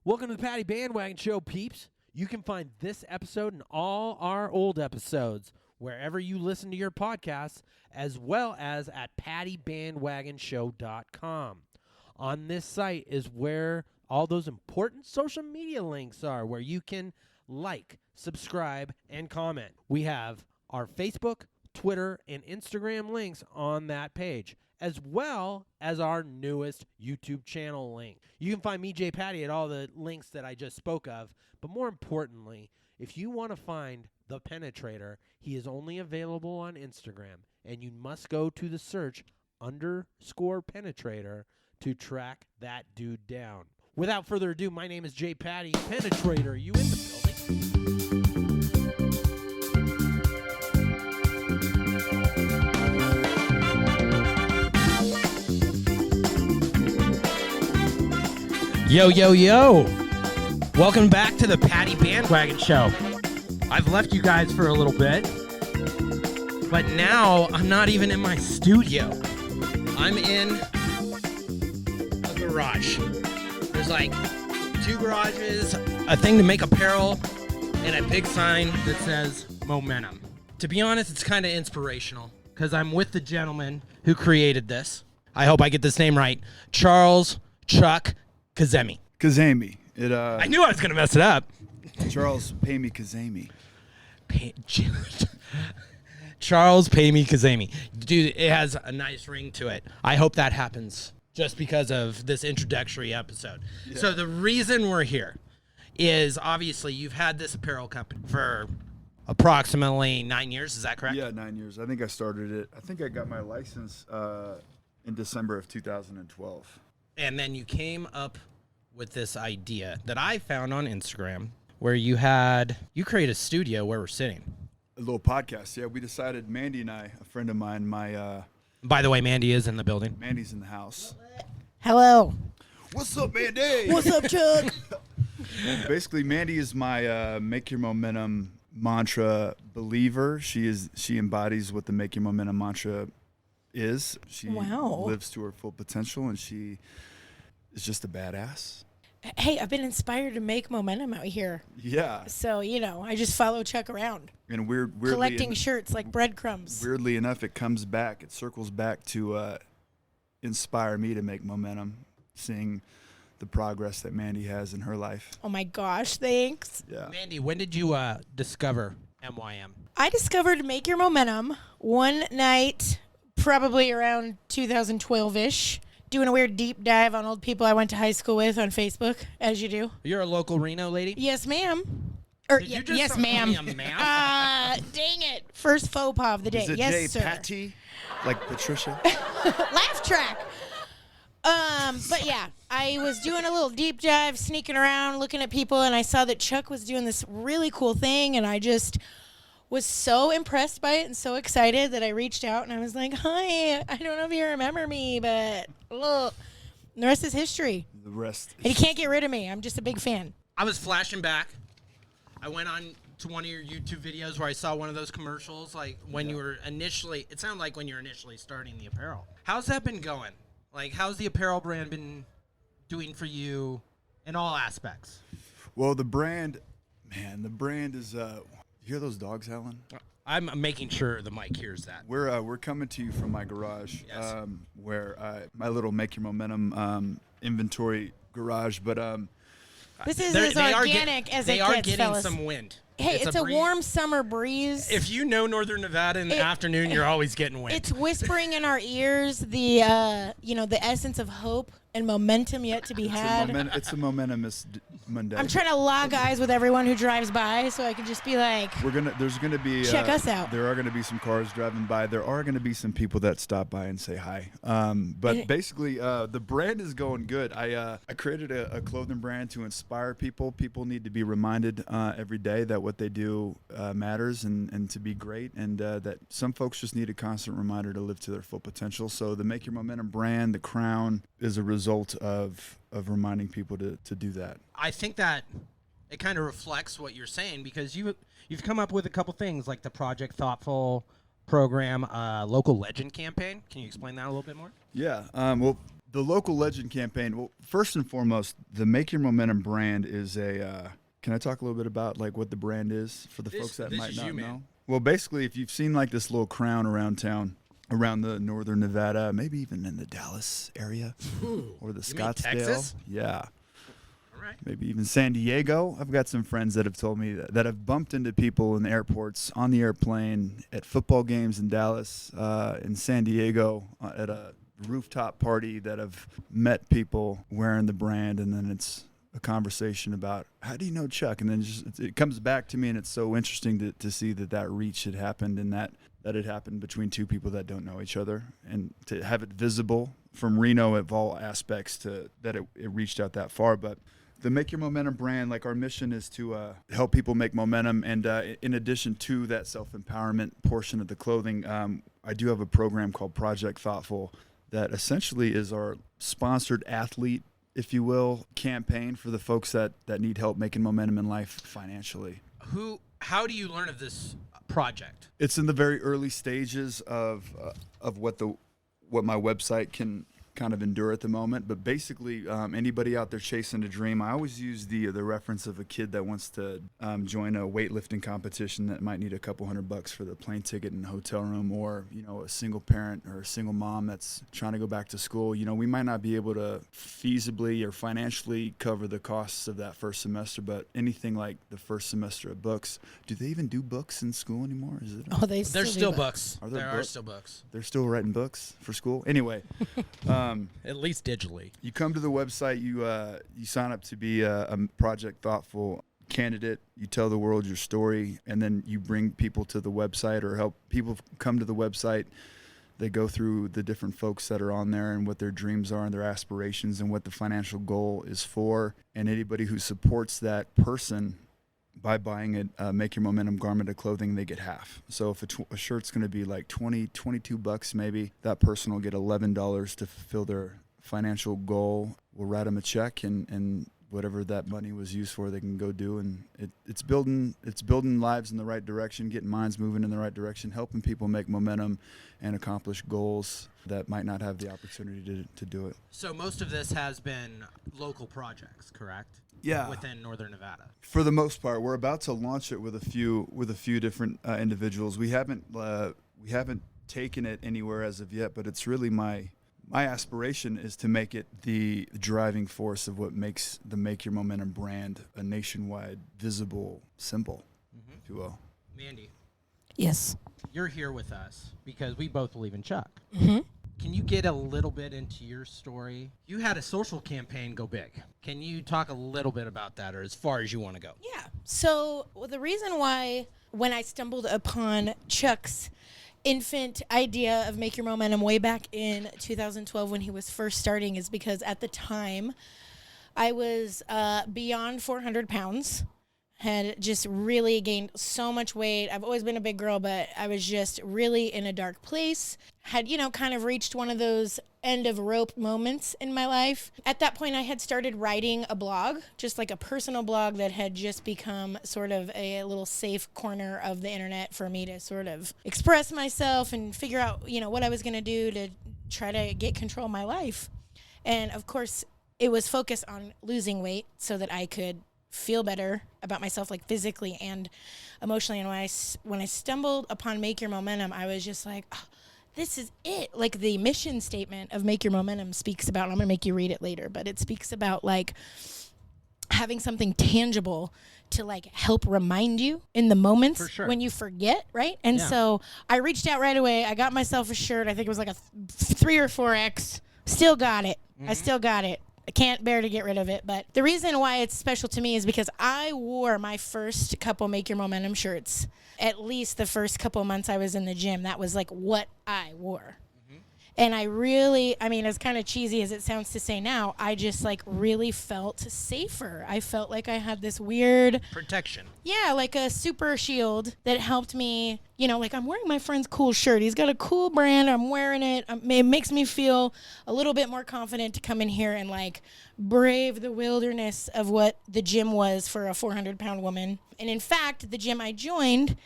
Welcome to the Patty Bandwagon Show, peeps. You can find this episode and all our old episodes wherever you listen to your podcasts, as well as at pattybandwagonshow.com. On this site is where all those important social media links are, where you can like, subscribe, and comment. We have our Facebook, Twitter, and Instagram links on that page, as well as our newest YouTube channel link. You can find me, J. Patty, at all the links that I just spoke of. But more importantly, if you want to find the Pennatrator, he is only available on Instagram, and you must go to the search _Pennatrator to track that dude down. Without further ado, my name is J. Patty. Pennatrator, you in the building? Yo, yo, yo. Welcome back to the Patty Bandwagon Show. I've left you guys for a little bit, but now I'm not even in my studio. I'm in a garage. There's like 2 garages, a thing to make apparel, and a big sign that says Momentum. To be honest, it's kind of inspirational because I'm with the gentleman who created this. I hope I get this name right. Charles Chuck Kazemi. Kazemi. I knew I was going to mess it up. Charles, pay me Kazemi. Charles, pay me Kazemi. Dude, it has a nice ring to it. I hope that happens just because of this introductory episode. Yeah. So the reason we're here is obviously you've had this apparel company for approximately 9 years. Is that correct? Yeah, 9 years. I think I started it. I think I got my license in December of 2012. And then you came up with this idea that I found on Instagram where you created a studio where we're sitting. A little podcast. Yeah, we decided, Mandi and I, a friend of mine, By the way, Mandi is in the building. Mandy's in the house. Hello. What's up, Mandi? What's up, Chuck? Basically, Mandi is my Make Your Momentum mantra believer. She embodies what the Make Your Momentum mantra is. She lives to her full potential, and she is just a badass. Hey, I've been inspired to make momentum out here. Yeah. So, I just follow Chuck around. And weirdly collecting shirts like breadcrumbs. Weirdly enough, it circles back to inspire me to make momentum, seeing the progress that Mandi has in her life. Oh my gosh, thanks. Yeah. Mandi, when did you discover MYM? I discovered Make Your Momentum one night, probably around 2012-ish. Doing a weird deep dive on old people I went to high school with on Facebook, as you do. You're a local Reno lady? Yes, ma'am. Yes, ma'am. Dang it. First faux pas of the day. Is it yes, J. sir. Patty? Like Patricia? Laugh track. But yeah, I was doing a little deep dive, sneaking around, looking at people, and I saw that Chuck was doing this really cool thing, and I just was so impressed by it and so excited that I reached out and I was like, hi, I don't know if you remember me, but look. And the rest is history. The rest. And he can't get rid of me. I'm just a big fan. I was flashing back. I went on to one of your YouTube videos where I saw one of those commercials, like when you were initially, it sounded like when you were initially starting the apparel. How's that been going? Like, how's the apparel brand been doing for you in all aspects? Well, the brand is, you hear those dogs howling? I'm making sure the mic hears that. We're coming to you from my garage, yes. Where my little Make Your Momentum inventory garage. But this is as organic as it gets, They are getting fellas. some wind. Hey, it's a warm summer breeze. If you know Northern Nevada in the afternoon, you're always getting wind. It's whispering in our ears the essence of hope and momentum yet to be had. It's a momentumous Monday. I'm trying to lock eyes with everyone who drives by so I can just be like, there's gonna be check us out. There are gonna be some cars driving by. There are gonna be some people that stop by and say hi. But basically, the brand is going good. I created a clothing brand to inspire people. People need to be reminded every day that what they do matters and to be great, and that some folks just need a constant reminder to live to their full potential. So the Make Your Momentum brand, the crown, is a result of reminding people to do that. I think that it kind of reflects what you're saying because you've come up with a couple things like the Project Thoughtful program, local legend campaign. Can you explain that a little bit more? Yeah. Well, The local legend campaign. Well, first and foremost, the Make Your Momentum brand is a. Can I talk a little bit about like what the brand is for the folks that might not know? Well, basically, if you've seen like this little crown around town, around the northern Nevada, maybe even in the Dallas area, or the Scottsdale, Texas? Yeah. All right. Maybe even San Diego. I've got some friends that have told me that have bumped into people in the airports, on the airplane, at football games in Dallas, in San Diego, at a rooftop party, that have met people wearing the brand, and then it's a conversation about, how do you know Chuck? And then it comes back to me, and it's so interesting to see that reach had happened, and that it happened between two people that don't know each other, and to have it visible from Reno of all aspects that it reached out that far. But the Make Your Momentum brand, like our mission is to help people make momentum, and in addition to that self-empowerment portion of the clothing, I do have a program called Project Thoughtful that essentially is our sponsored athlete, if you will, campaign for the folks that need help making momentum in life financially. How do you learn of this project? It's in the very early stages of what my website can kind of endure at the moment, but basically anybody out there chasing a dream, I always use the reference of a kid that wants to join a weightlifting competition that might need a couple $100 for the plane ticket and hotel room, or a single parent or a single mom that's trying to go back to school. We might not be able to feasibly or financially cover the costs of that first semester, but anything like the first semester of books. Do they even do books in school anymore? Is it? Oh, There's still books. There are still books. They're still writing books for school. Anyway. At least digitally. You come to the website, you sign up to be a Project Thoughtful candidate. You tell the world your story, and then you bring people to the website, or help people come to the website. They go through the different folks that are on there and what their dreams are and their aspirations and what the financial goal is for. And anybody who supports that person by buying a Make Your Momentum garment of clothing, they get half. So if a shirt's going to be like $22 maybe, that person will get $11 to fulfill their financial goal. We'll write them a check, and whatever that money was used for, they can go do. And it's building lives in the right direction, getting minds moving in the right direction, helping people make momentum and accomplish goals that might not have the opportunity to do it. So most of this has been local projects, correct? Yeah. Within northern Nevada. For the most part, we're about to launch it with a few different individuals. We haven't taken it anywhere as of yet, but it's really my aspiration is to make it the driving force of what makes the Make Your Momentum brand a nationwide visible symbol, if you will. Mandi, Yes. you're here with us because we both believe in Chuck. Mm-hmm. Can you get a little bit into your story? You had a social campaign go big. Can you talk a little bit about that, or as far as you want to go? Yeah. So the reason why, when I stumbled upon Chuck's infant idea of Make Your Momentum way back in 2012 when he was first starting, is because at the time I was beyond 400 pounds. Had just really gained so much weight. I've always been a big girl, but I was just really in a dark place. Had, kind of reached one of those end of rope moments in my life. At that point, I had started writing a blog, just like a personal blog that had just become sort of a little safe corner of the internet for me to sort of express myself and figure out, what I was going to do to try to get control of my life. And of course, it was focused on losing weight so that I could feel better about myself, like physically and emotionally. And when I stumbled upon Make Your Momentum, I was just like, oh, this is it. Like the mission statement of Make Your Momentum speaks about, and I'm going to make you read it later, but it speaks about like having something tangible to like help remind you in the moments when you forget, right? And so I reached out right away. I got myself a shirt. I think it was like a 3 or 4X. Still got it. I still got it. I can't bear to get rid of it. But the reason why it's special to me is because I wore my first couple Make Your Momentum shirts at least the first couple months I was in the gym. That was like what I wore. And I really, as kind of cheesy as it sounds to say now, I just like really felt safer. I felt like I had this weird protection. Yeah, like a super shield that helped me, like I'm wearing my friend's cool shirt. He's got a cool brand. I'm wearing it. It makes me feel a little bit more confident to come in here and like brave the wilderness of what the gym was for a 400-pound woman. And in fact, the gym I joined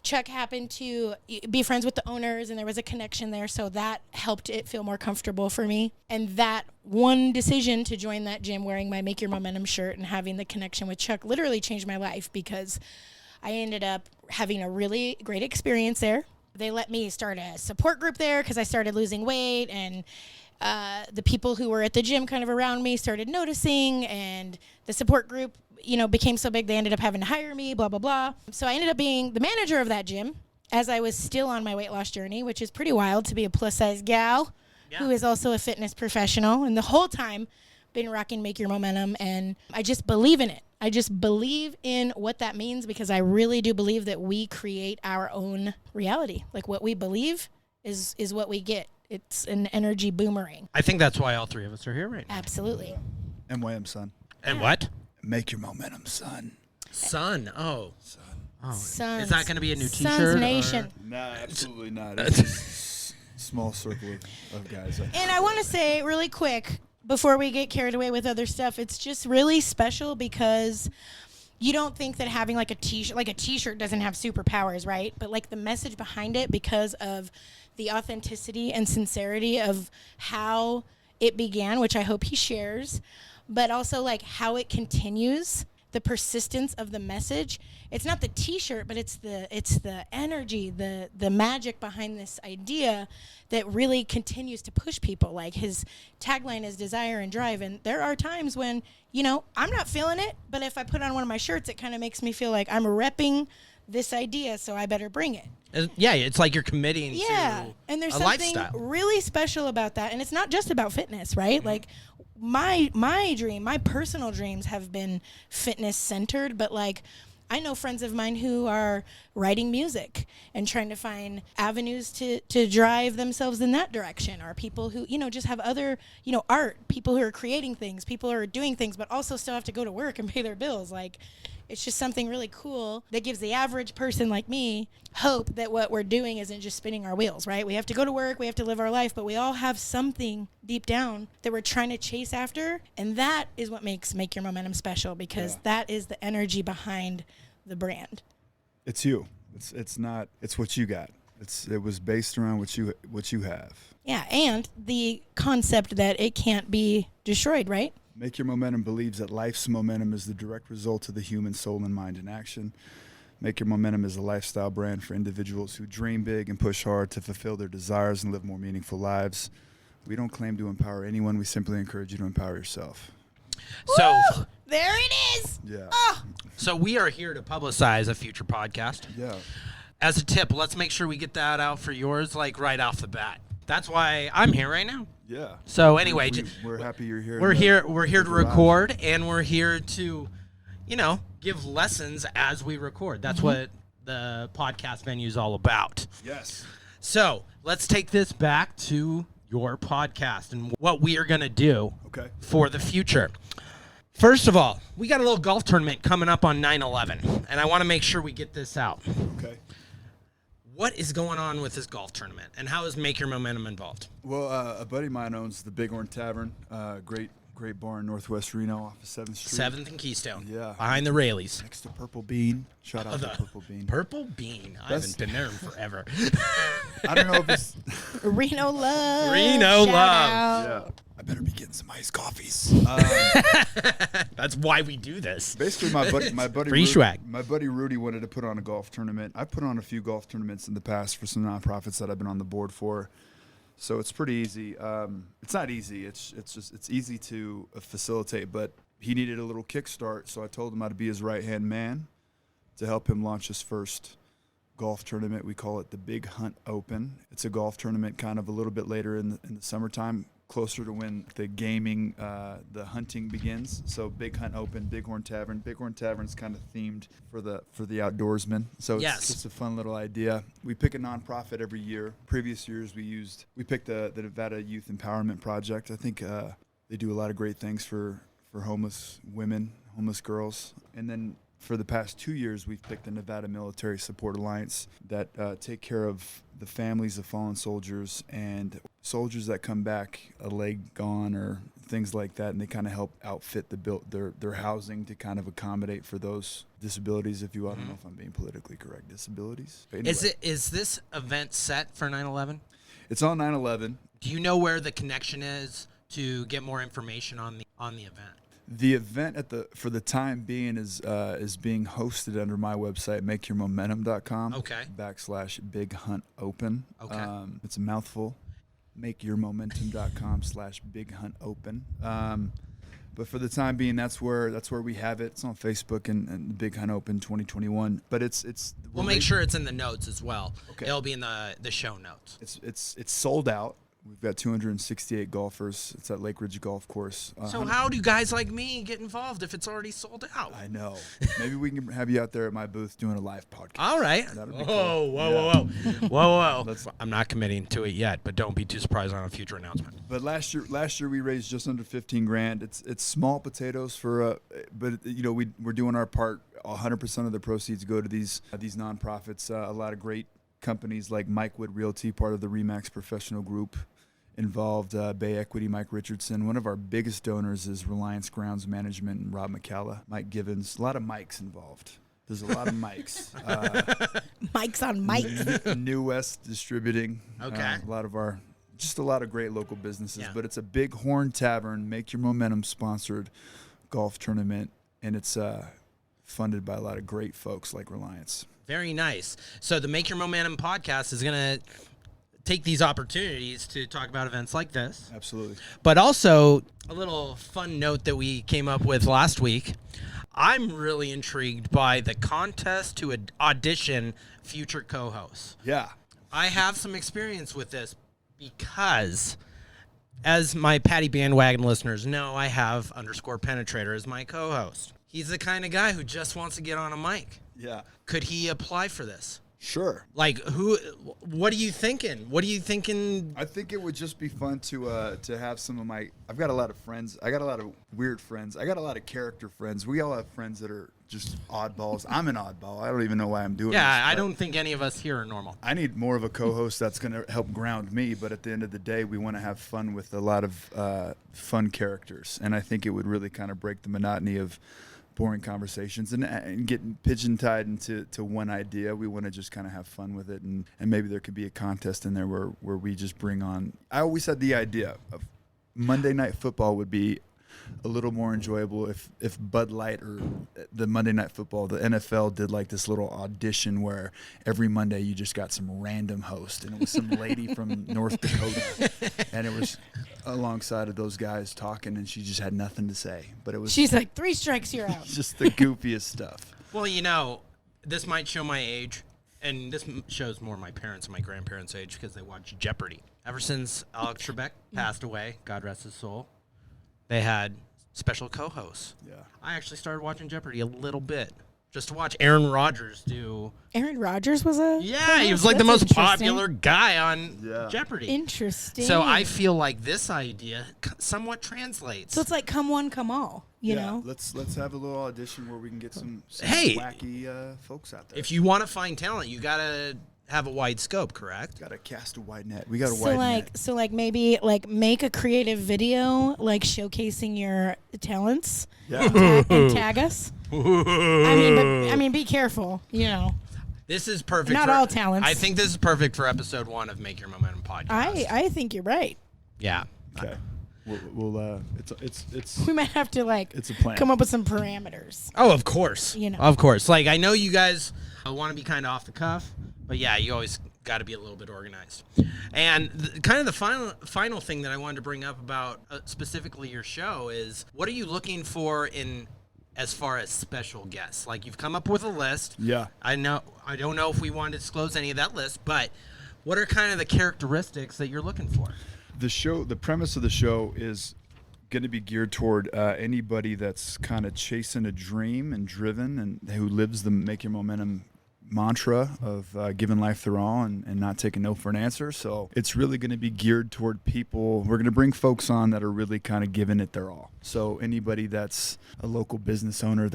Chuck happened to be friends with the owners, and there was a connection there, so that helped it feel more comfortable for me. And that one decision to join that gym wearing my Make Your Momentum shirt and having the connection with Chuck literally changed my life, because I ended up having a really great experience there. They let me start a support group there because I started losing weight, and the people who were at the gym kind of around me started noticing, and the support group, became so big they ended up having to hire me, blah, blah, blah. So I ended up being the manager of that gym as I was still on my weight loss journey, which is pretty wild to be a plus-size gal who is also a fitness professional, and the whole time been rocking Make Your Momentum, and I just believe in it. I just believe in what that means, because I really do believe that we create our own reality. Like, what we believe is what we get. It's an energy boomerang. I think that's why all three of us are here right now. Absolutely. MYM, son. And what? Make Your Momentum, son. Son. Oh. Son. Oh. Sons. Is that going to be a new T-shirt? Sons Nation. Nah, absolutely not. It's a small circle of guys. And I want to say really quick, before we get carried away with other stuff, it's just really special because you don't think that having like a t-shirt doesn't have superpowers, right? But like the message behind it, because of the authenticity and sincerity of how it began, which I hope he shares, but also like how it continues, the persistence of the message. It's not the t-shirt, but it's the energy, the magic behind this idea that really continues to push people. Like, his tagline is desire and drive, and there are times when, I'm not feeling it, but if I put on one of my shirts, it kind of makes me feel like I'm repping this idea, so I better bring it. Yeah, it's like you're committing to and there's a something lifestyle. really special about that, and it's not just about fitness, right? Mm-hmm. Like, my dream, my personal dreams have been fitness centered, but like, I know friends of mine who are writing music and trying to find avenues to drive themselves in that direction, or people who, just have other, art, people who are creating things, people who are doing things, but also still have to go to work and pay their bills. Like, it's just something really cool that gives the average person like me hope that what we're doing isn't just spinning our wheels, right? We have to go to work, we have to live our life, but we all have something deep down that we're trying to chase after, and that is what makes Make Your Momentum special, because that is the energy behind the brand. It's you. It's not. It's what you got. It was based around what you have. Yeah, and the concept that it can't be destroyed, right? Make Your Momentum believes that life's momentum is the direct result of the human soul and mind in action. Make Your Momentum is a lifestyle brand for individuals who dream big and push hard to fulfill their desires and live more meaningful lives. We don't claim to empower anyone. We simply encourage you to empower yourself. So there it is. Yeah. Oh. So we are here to publicize a future podcast. Yeah. As a tip, let's make sure we get that out for yours, like right off the bat. That's why I'm here right now. Yeah. So anyway, we're happy you're here. We're here to record, and we're here to, give lessons as we record. That's what the podcast venue is all about. Yes. So let's take this back to your podcast and what we are going to do for the future. First of all, we got a little golf tournament coming up on 9/11, and I want to make sure we get this out. Okay. What is going on with this golf tournament, and how is Make Your Momentum involved? Well, a buddy of mine owns the Bighorn Tavern, great bar in Northwest Reno off of 7th Street. 7th and Keystone. Yeah. Behind the Rayleighs. Next to Purple Bean. Shout out to Purple Bean. Purple Bean. I haven't been there in forever. I don't know if it's... Reno love. Reno Shout love. out. Yeah. I better be getting some iced coffees. That's why we do this. Basically, my buddy Free Rudy, swag. my buddy Rudy wanted to put on a golf tournament. I've put on a few golf tournaments in the past for some nonprofits that I've been on the board for. So it's pretty easy. It's not easy. It's easy to facilitate, but he needed a little kickstart. So I told him I'd be his right-hand man to help him launch his first golf tournament. We call it the Big Hunt Open. It's a golf tournament kind of a little bit later in the summertime, closer to when the gaming, the hunting begins. So Big Hunt Open, Bighorn Tavern. Bighorn Tavern's kind of themed for the outdoorsmen. So it's just a fun little idea. We pick a nonprofit every year. Previous years we picked the Nevada Youth Empowerment Project. I think they do a lot of great things for homeless women, homeless girls. And then for the past 2 years, we've picked the Nevada Military Support Alliance that take care of the families of fallen soldiers and soldiers that come back a leg gone or things like that, and they kind of help outfit their housing to kind of accommodate for those disabilities, if you will. I don't know if I'm being politically correct. Disabilities. But anyway, Is this event set for 9/11? it's on 9/11. Do you know where the connection is to get more information on the event? The event for the time being is being hosted under my website, makeyourmomentum.com. Okay. /Big Hunt Open. Okay. It's a mouthful. makeyourmomentum.com /Big Hunt Open. But for the time being, that's where we have it. It's on Facebook and Big Hunt Open 2021. But it's. We'll make sure it's in the notes as well. Okay. It'll be in the show notes. It's sold out. We've got 268 golfers. It's at Lake Ridge Golf Course. So how do guys like me get involved if it's already sold out? I know. Maybe we can have you out there at my booth doing a live podcast. All right. That'd be Whoa, cool. whoa, Yeah. whoa. I'm not committing to it yet, but don't be too surprised on a future announcement. But last year we raised just under 15 grand. It's small potatoes but we're doing our part. 100% of the proceeds go to these nonprofits. A lot of great companies like Mike Wood Realty, part of the Remax Professional Group, involved. Bay Equity, Mike Richardson. One of our biggest donors is Reliance Grounds Management and Rob McCalla. Mike Givens. A lot of Mikes involved. There's a lot of Mikes. Mike's on Mike. New West Distributing. Okay. A lot of great local businesses. Yeah. But it's a Big Horn Tavern, Make Your Momentum sponsored golf tournament, and it's funded by a lot of great folks like Reliance. Very nice. So the Make Your Momentum podcast is going to take these opportunities to talk about events like this. Absolutely. But also, a little fun note that we came up with last week. I'm really intrigued by the contest to audition future co-hosts. Yeah. I have some experience with this because, as my Patty Bandwagon listeners know, I have _Pennatrator as my co-host. He's the kind of guy who just wants to get on a mic. Yeah. Could he apply for this? Sure. Like, what are you thinking? What are you thinking? I think it would just be fun to have some of I've got a lot of friends. I got a lot of weird friends. I got a lot of character friends. We all have friends that are just oddballs. I'm an oddball. I don't even know why I'm doing this. Yeah, I don't think any of us here are normal. I need more of a co-host that's going to help ground me, but at the end of the day, we want to have fun with a lot of fun characters, and I think it would really kind of break the monotony of boring conversations and getting pigeon-tied into one idea. We want to just kind of have fun with it, and maybe there could be a contest in there where we just bring on. I always had the idea of Monday Night Football would be a little more enjoyable if Bud Light or the Monday Night Football, the NFL did like this little audition where every Monday you just got some random host, and it was some lady from North Dakota, and it was alongside of those guys talking, and she just had nothing to say. But it was She's like, 3 strikes, you're out. just the goofiest stuff. Well, this might show my age, and this shows more my parents and my grandparents' age because they watch Jeopardy. Ever since Alex Trebek passed away, God rest his soul, they had special co-hosts. Yeah. I actually started watching Jeopardy a little bit just to watch Aaron Rodgers do. Aaron Rodgers was a Yeah, he was co-host? like the That's most interesting. popular guy on Jeopardy. Interesting. So I feel like this idea somewhat translates. So it's like come one, come all, you know? Let's have a little audition where we can get some Hey. wacky folks out there. If you want to find talent, you got to have a wide scope, correct? Got to cast a wide net. We got a So wide like, net. so like maybe like make a creative video like showcasing your talents Yeah. and tag us. I mean, be careful, you know. This is perfect. Not all talents. I think this is perfect for episode 1 of Make Your Momentum podcast. I think you're right. Yeah. Okay. We'll it's We might have to like It's a plan. come up with some parameters. Oh, of course. You know. Of course. Like, I know you guys want to be kind of off the cuff, but yeah, you always got to be a little bit organized. And kind of the final thing that I wanted to bring up about specifically your show is, what are you looking for in as far as special guests? Like, you've come up with a list. Yeah. I don't know if we want to disclose any of that list, but what are kind of the characteristics that you're looking for? The premise of the show is going to be geared toward anybody that's kind of chasing a dream and driven, and who lives the Make Your Momentum mantra of giving life their all and not taking no for an answer. So it's really going to be geared toward people. We're going to bring folks on that are really kind of giving it their all. So anybody that's a local business owner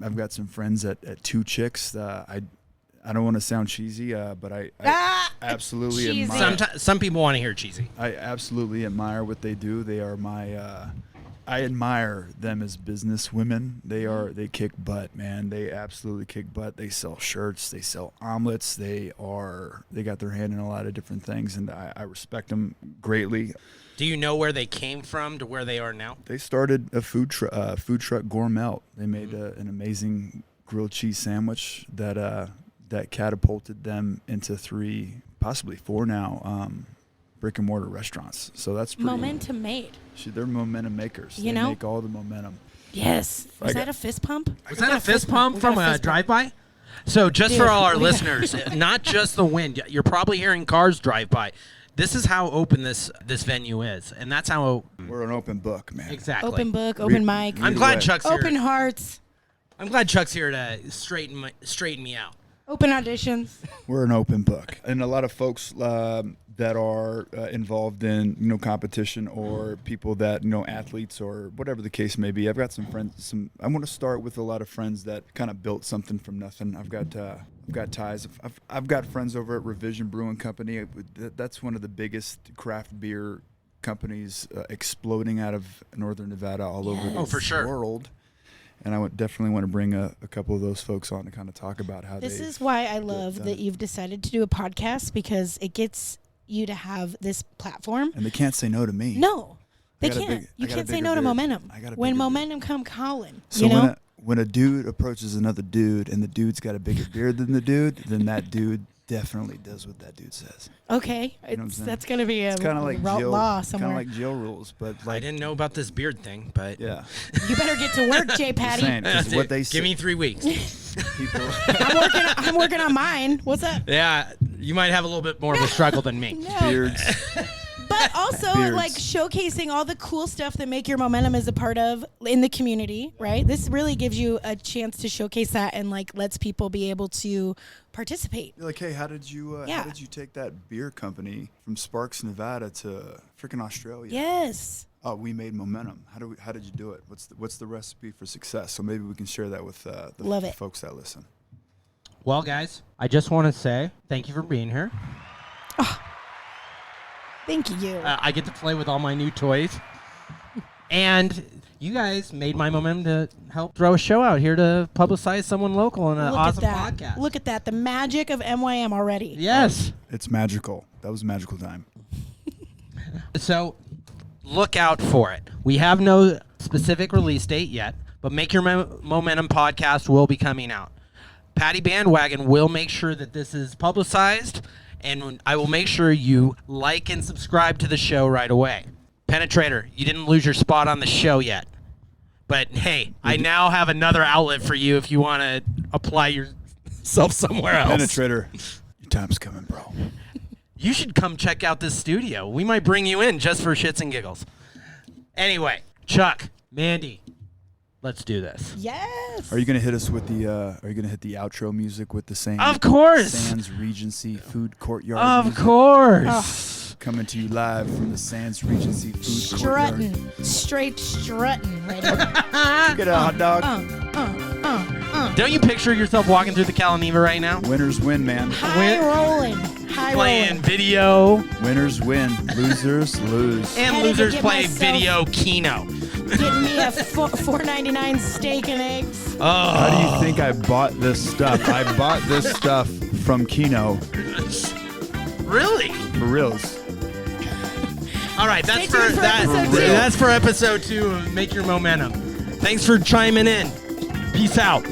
I've got some friends at Two Chicks. I don't want to sound cheesy, but I absolutely cheesy. admire. Some people want to hear cheesy. I absolutely admire what they do. They are I admire them as business women. They kick butt, man. They absolutely kick butt. They sell shirts. They sell omelets. They got their hand in a lot of different things, and I respect them greatly. Do you know where they came from to where they are now? They started a food truck gourmet. They made an amazing grilled cheese sandwich that catapulted them into 3, possibly 4 now. Brick and mortar restaurants. So that's pretty Momentum made. They're momentum makers. They make all the momentum. Yes. Was that a fist pump? Was that a fist pump from a drive-by? So just for all our listeners, not just the wind. You're probably hearing cars drive by. This is how open this venue is, and that's how We're an open book, man. exactly. Open book, open mic. I'm glad Chuck's here. Open hearts. I'm glad Chuck's here to straighten me out. Open auditions. We're an open book, and a lot of folks that are involved in competition, or people that athletes or whatever the case may be. I've got some friends. I want to start with a lot of friends that kind of built something from nothing. I've got ties. I've got friends over at Revision Brewing Company. That's one of the biggest craft beer companies exploding out of Northern Nevada all over the world. And I would definitely want to bring a couple of those folks on to kind of talk about how This is why I love that you've decided to do a podcast, because it gets you to have this platform. And they can't say no to me. No, they can't. You can't say no to momentum. When momentum come calling, so when a dude approaches another dude and the dude's got a bigger beard than the dude, then that dude definitely does what that dude says. Okay, that's gonna be a kind of like law somewhere. Kind of like jail rules, but I didn't know about this beard thing, but yeah, you better get to work, J. Patty. That's what they say. Give me 3 weeks. People. I'm working on mine. What's up? Yeah, you might have a little bit more of a struggle than me. No. Beards. But also, like, showcasing all the cool stuff that Make Your Momentum is a part of in the community, right? This really gives you a chance to showcase that and, like, lets people be able to participate. You're like, hey, how did you take that beer company from Sparks, Nevada to freaking Australia? Yes. Oh, we made momentum. How did you do it? What's the recipe for success? So maybe we can share that with the folks that listen. Well, guys, I just want to say thank you for being here. Oh. Thank you. I get to play with all my new toys. And you guys made my momentum to help throw a show out here to publicize someone local on an awesome podcast. Look at that. The magic of MYM already. Yes. It's magical. That was magical time. So look out for it. We have no specific release date yet, but Make Your Momentum podcast will be coming out. Patty Bandwagon will make sure that this is publicized, and I will make sure you like and subscribe to the show right away. Pennatrator, you didn't lose your spot on the show yet. But, hey, I now have another outlet for you if you want to apply yourself somewhere else. Pennatrator, your time's coming, bro. You should come check out this studio. We might bring you in just for shits and giggles. Anyway, Chuck, Mandy, let's do this. Yes. Are you gonna hit us with the? Are you gonna hit the outro music with the same? Of course. Sands Regency Food Courtyard. Of music? course. Coming to you live from the Sands Regency Food Strutting. Courtyard. Straight strutting right now. Get a hot dog. Don't you picture yourself walking through the Calaneva right now? Winners win, man. High rolling. Playing video. Winners win. Losers lose. And Headed to losers get play myself- video Keno. Getting me a $4.99 steak and eggs. Oh. How do you think I bought this stuff? I bought this stuff from Keno. Really? For reals. All right, that's Stay tuned for episode 2. That's for episode 2 of Make Your Momentum. Thanks for chiming in. Peace out.